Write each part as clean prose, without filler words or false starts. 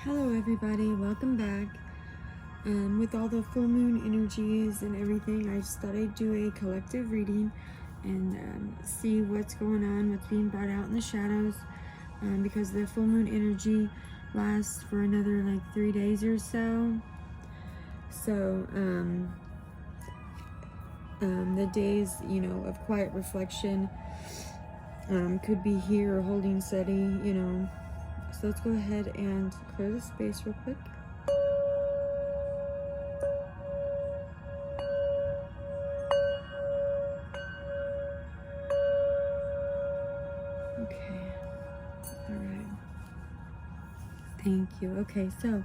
Hello everybody, welcome back. With all the full moon energies and everything, I just thought I'd do a collective reading and see what's going on, what's being brought out in the shadows, because the full moon energy lasts for another like 3 days or so. So the days, of quiet reflection could be here or holding steady, So let's go ahead and clear the space real quick. Okay. All right. Thank you. Okay, so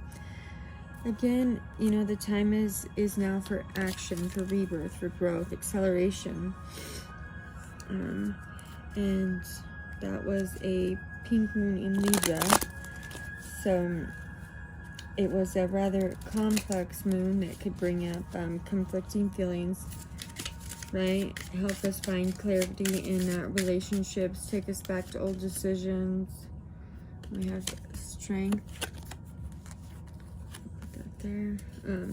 again, the time is now for action, for rebirth, for growth, acceleration. And that was a pink moon in Libra. So it was a rather complex moon that could bring up conflicting feelings, right? Help us find clarity in relationships, take us back to old decisions. We have strength. Put that there.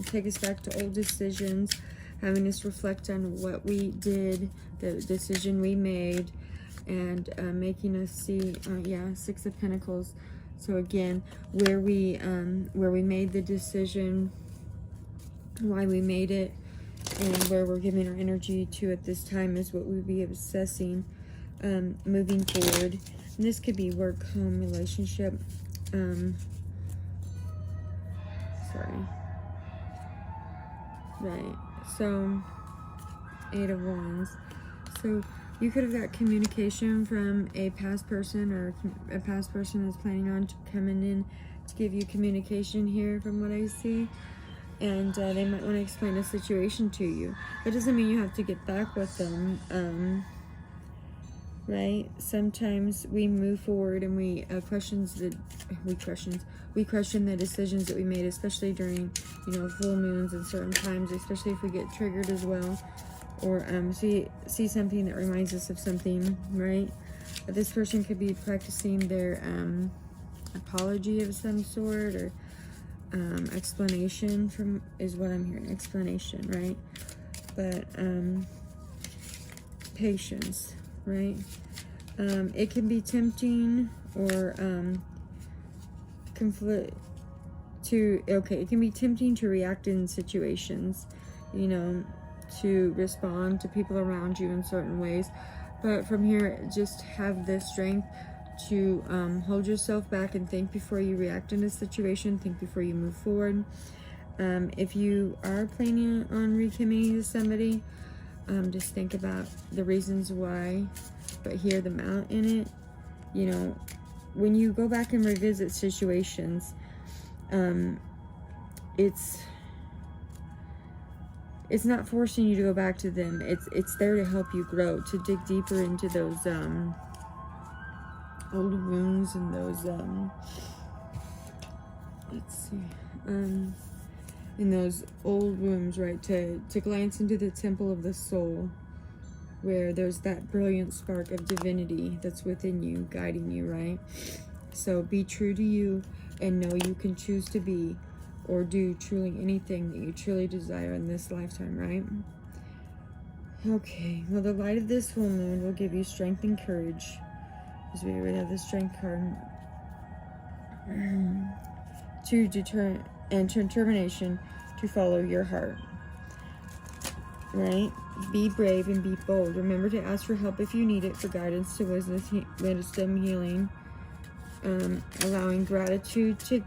Take us back to old decisions, having us reflect on what we did, the decision we made, and making us see, Six of Pentacles. So again, where we made the decision, why we made it, and where we're giving our energy to at this time is what we'll be assessing moving forward. And this could be work, home, relationship. Right. So, 8 of Wands. So you could have got communication from a past person, or a past person is planning on coming in to give you communication here from what I see. And they might want to explain a situation to you. That doesn't mean you have to get back with them, right? Sometimes we move forward and we question the decisions that we made, especially during, full moons and certain times, especially if we get triggered as well, or see something that reminds us of something, right? But this person could be practicing their apology of some sort, or explanation is what I'm hearing, explanation, right? But patience, right? It can be tempting or it can be tempting to react in situations, to respond to people around you in certain ways. But from here, just have the strength to hold yourself back and think before you react in a situation, think before you move forward. If you are planning on recommitting to somebody, just think about the reasons why, but hear them out in it. When you go back and revisit situations, it's not forcing you to go back to them. It's there to help you grow, to dig deeper into those old wounds and those in those old wounds, right? To glance into the temple of the soul, where there's that brilliant spark of divinity that's within you, guiding you, right? So be true to you and know you can choose to be or do truly anything that you truly desire in this lifetime, right? Okay, well, the light of this full moon will give you strength and courage, as we already have the strength card, to determination to follow your heart, right? Be brave and be bold. Remember to ask for help if you need it, for guidance, to wisdom, healing, allowing gratitude to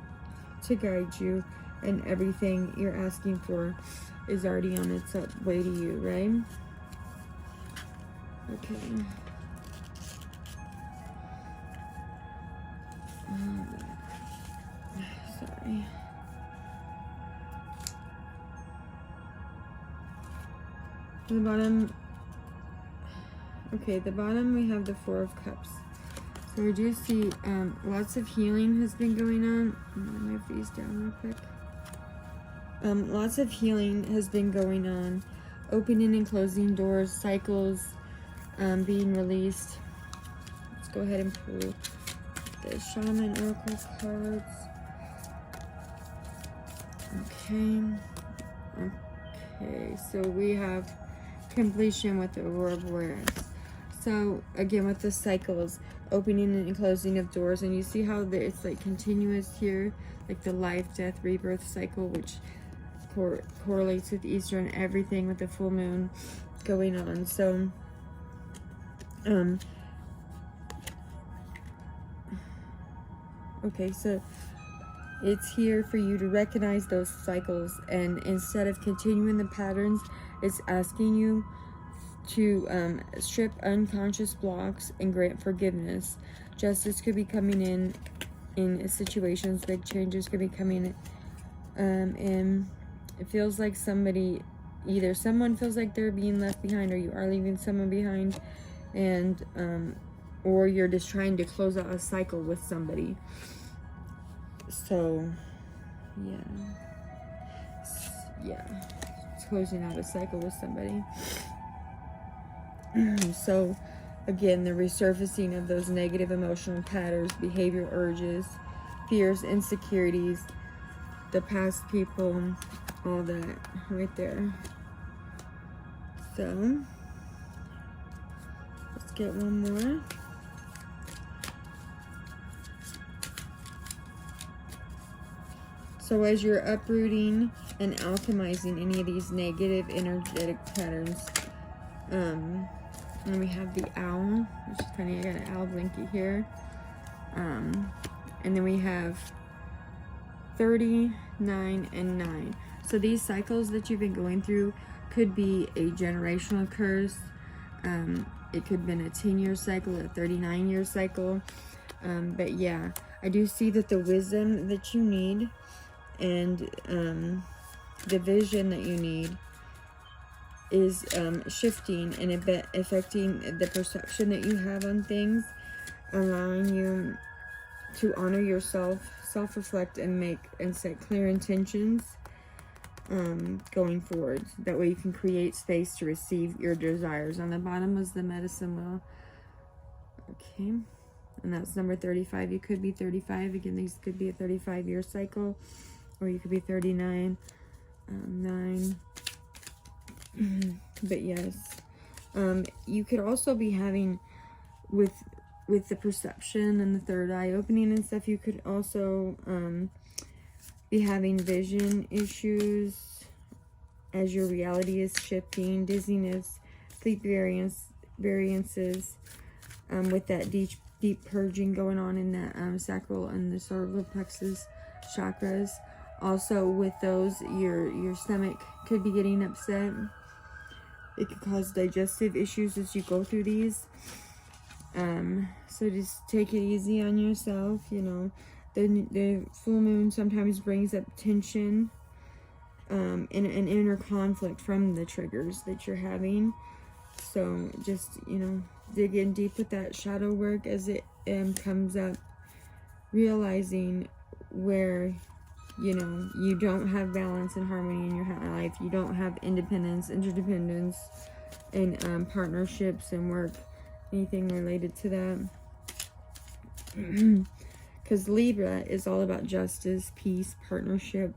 guide you, and everything you're asking for is already on its way to you, right? Okay. Sorry. The bottom we have the Four of Cups. So we do see lots of healing has been going on. I'm gonna move these down real quick. Lots of healing has been going on. Opening and closing doors, cycles being released. Let's go ahead and pull the Shaman Oracle cards. Okay. Okay, so we have completion with the Aurora Borealis. So again, with the cycles, opening and closing of doors, and you see how it's like continuous here, like the life, death, rebirth cycle, which correlates with Easter and everything with the full moon going on. So okay, so it's here for you to recognize those cycles, and instead of continuing the patterns, it's asking you to strip unconscious blocks and grant forgiveness. Justice could be coming in situations. Big changes could be coming and it feels like either someone feels like they're being left behind, or you are leaving someone behind, and or you're just trying to close out a cycle with somebody. So yeah, it's closing out a cycle with somebody. So again, the resurfacing of those negative emotional patterns, behavior, urges, fears, insecurities, the past people, all that right there. So let's get one more. So as you're uprooting and alchemizing any of these negative energetic patterns, and we have the owl, which is kind of, I got an owl blanket here. And then we have 30, 9, and 9. So these cycles that you've been going through could be a generational curse. It could have been a 10-year cycle, a 39-year cycle. But yeah, I do see that the wisdom that you need and the vision that you need is shifting and a bit affecting the perception that you have on things, allowing you to honor yourself, self-reflect, and set clear intentions going forward. That way you can create space to receive your desires. On the bottom was the medicine wheel. Okay, and that's number 35. You could be 35. Again, these could be a 35-year cycle, or you could be 39, 9. But yes, you could also be having with the perception and the third eye opening and stuff, you could also be having vision issues as your reality is shifting, dizziness, sleep variances, with that deep purging going on in that sacral and the solar plexus chakras. Also with those, your stomach could be getting upset. It could cause digestive issues as you go through these. So just take it easy on yourself. You know, the full moon sometimes brings up tension, and an inner conflict from the triggers that you're having. So just, you know, dig in deep with that shadow work as it comes up, realizing where, you know, you don't have balance and harmony in your life. You don't have independence, interdependence, and partnerships and work, anything related to that. Because Libra is all about justice, peace, partnership,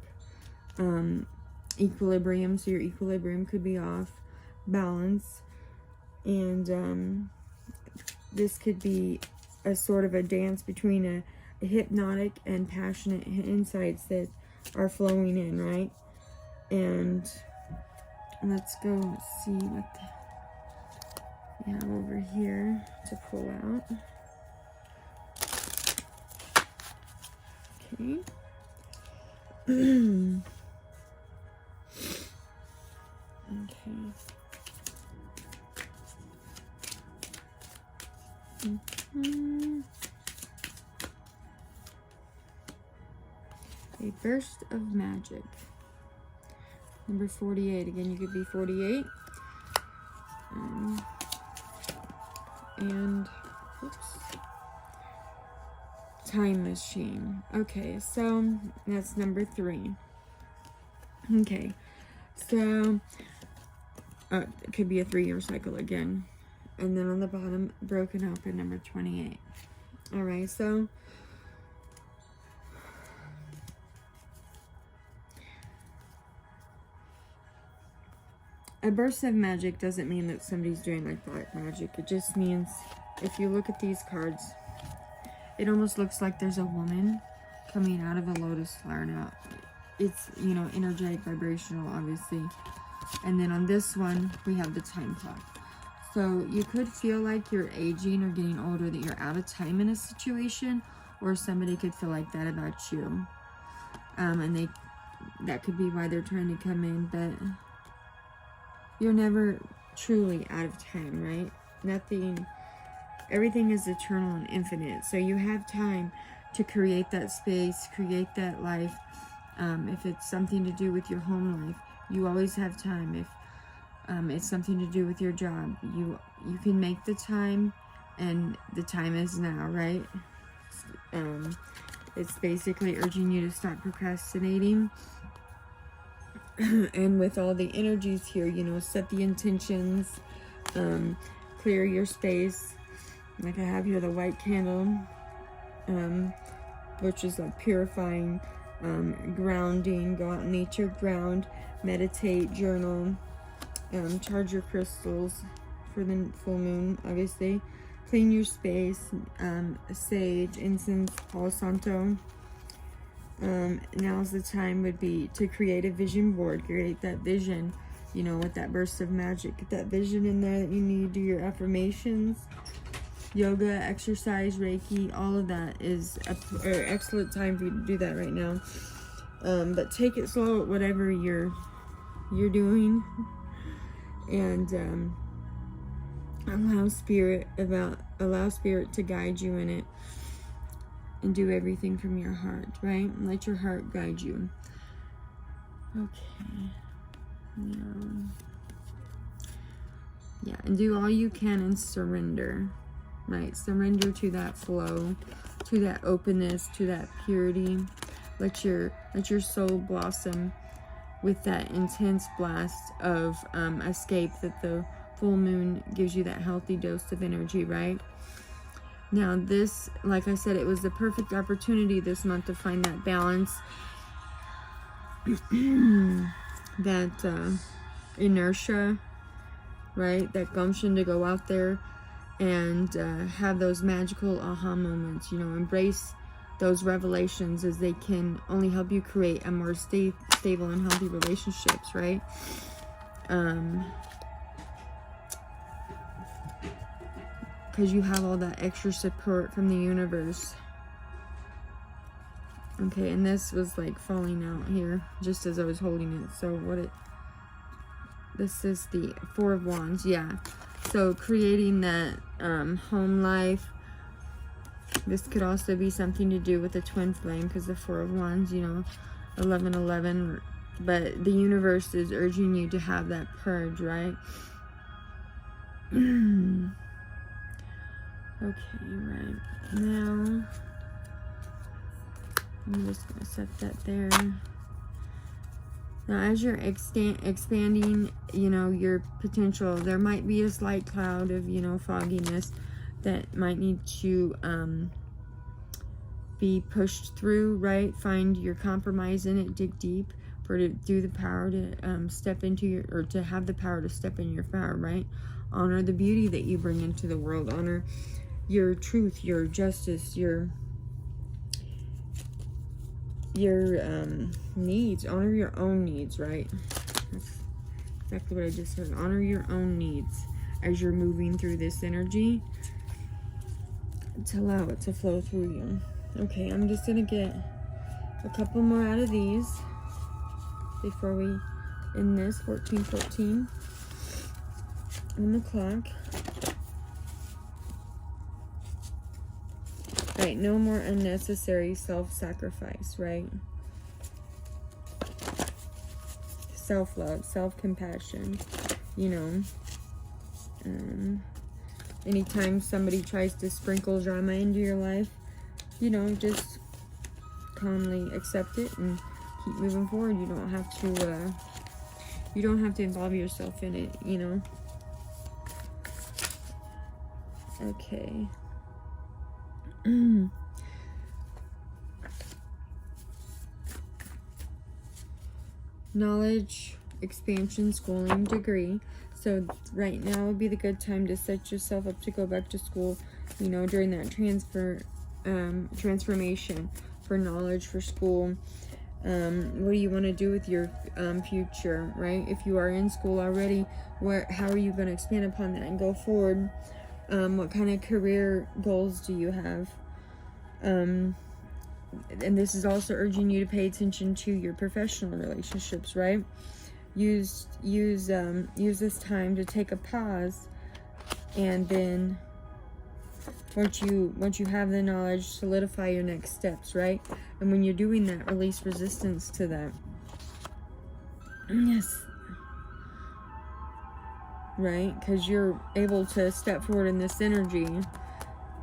equilibrium. So your equilibrium could be off balance, and this could be a sort of a dance between a hypnotic and passionate insights that are flowing in, right? And let's go see what we have over here to pull out. Okay. Okay. A burst of magic. Number 48. Again, you could be 48. And oops. Time machine. Okay, so that's number 3. Okay, so it could be a 3-year cycle again. And then on the bottom, broken open, number 28. All right, so a burst of magic doesn't mean that somebody's doing like black magic. It just means, if you look at these cards, it almost looks like there's a woman coming out of a lotus flower. Now, it's, you know, energetic, vibrational, obviously. And then on this one, we have the time clock. So you could feel like you're aging or getting older, that you're out of time in a situation, or somebody could feel like that about you. And that could be why they're trying to come in, but you're never truly out of time, right? Everything is eternal and infinite. So you have time to create that space, create that life. If it's something to do with your home life, you always have time. If it's something to do with your job, you can make the time, and the time is now, right? It's basically urging you to stop procrastinating. And with all the energies here, you know, set the intentions, clear your space. Like I have here the white candle, which is like purifying, grounding. Go out in nature, ground, meditate, journal, charge your crystals for the full moon, obviously. Clean your space, sage, incense, Palo Santo. Now's the time would be to create a vision board. Create that vision, you know, with that burst of magic. Get that vision in there that you need. Do your affirmations, yoga, exercise, Reiki. All of that is an excellent time for you to do that right now. But take it slow at whatever you're doing, and allow spirit to guide you in it. And do everything from your heart, right? Let your heart guide you. Okay. Yeah, and do all you can and surrender, right? Surrender to that flow, to that openness, to that purity. Let your soul blossom with that intense blast of escape that the full moon gives you, that healthy dose of energy, right? Now this, like I said, it was the perfect opportunity this month to find that balance, that inertia, right? That gumption to go out there and have those magical aha moments, you know, embrace those revelations, as they can only help you create a more stable and healthy relationships, right? Because you have all that extra support from the universe. Okay, and this was like falling out here just as I was holding it. So this is the Four of Wands, yeah. So creating that home life. This could also be something to do with the twin flame, because the Four of Wands, you know, 1111. But the universe is urging you to have that purge, right? Okay, right. Now, I'm just going to set that there. Now, as you're expanding, you know, your potential, there might be a slight cloud of, you know, fogginess that might need to be pushed through, right? Find your compromise in it, dig deep to do the power to step into your, or to have the power to step in your power, right? Honor the beauty that you bring into the world. Honor your truth, your justice, your needs. Honor your own needs, right? That's exactly what I just said. Honor your own needs as you're moving through this energy, to allow it to flow through you. Okay, I'm just gonna get a couple more out of these before we end this. 1414 on the clock. Right, no more unnecessary self-sacrifice, right? Self-love, self-compassion, you know. Anytime somebody tries to sprinkle drama into your life, you know, just calmly accept it and keep moving forward. You don't have to involve yourself in it, you know. Okay. Knowledge expansion schooling degree. So right now would be the good time to set yourself up to go back to school, you know, during that transformation for knowledge, for school. What do you want to do with your future, right? If you are in school already, how are you going to expand upon that and go forward? What kind of career goals do you have? And this is also urging you to pay attention to your professional relationships, right? Use this time to take a pause, and then once you have the knowledge, solidify your next steps, right? And when you're doing that, release resistance to that. Yes. Right? Because you're able to step forward in this energy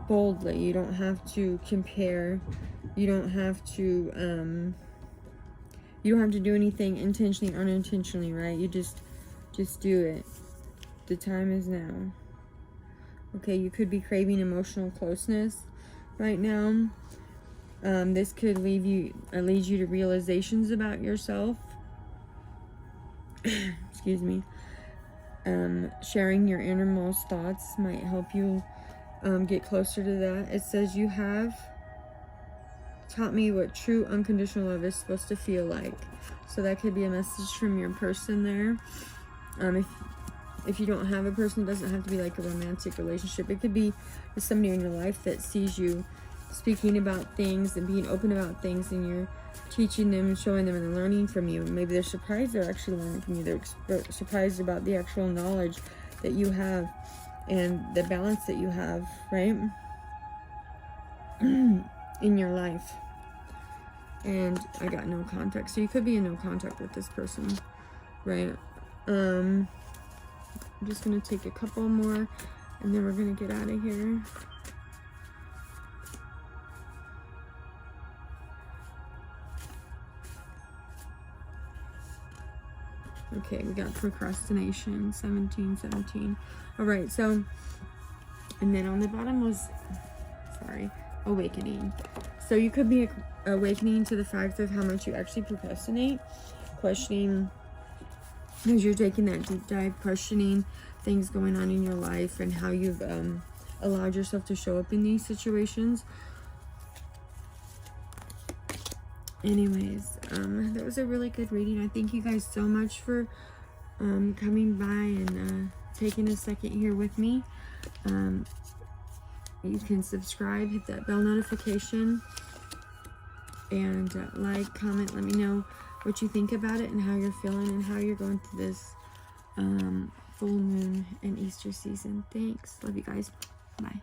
boldly. You don't have to compare. You don't have to do anything intentionally or unintentionally, right? You just do it. The time is now. Okay, you could be craving emotional closeness right now. This could lead you to realizations about yourself. Excuse me. Sharing your innermost thoughts might help you get closer to that. It says, you have taught me what true unconditional love is supposed to feel like. So that could be a message from your person there. If you don't have a person, it doesn't have to be like a romantic relationship. It could be somebody in your life that sees you speaking about things and being open about things, and you're teaching them, showing them, and they're learning from you. Maybe they're surprised they're actually learning from you. They're surprised about the actual knowledge that you have and the balance that you have, right? In your life. And I got no contact. So you could be in no contact with this person, right? I'm just going to take a couple more, and then we're going to get out of here. Okay, we got procrastination, 17. All right, so, and then on the bottom was, awakening. So you could be awakening to the fact of how much you actually procrastinate, questioning, as you're taking that deep dive, questioning things going on in your life and how you've allowed yourself to show up in these situations. Anyways, that was a really good reading. I thank you guys so much for coming by and taking a second here with me. You can subscribe, hit that bell notification, and like, comment, let me know what you think about it and how you're feeling and how you're going through this full moon and Easter season. Thanks. Love you guys. Bye.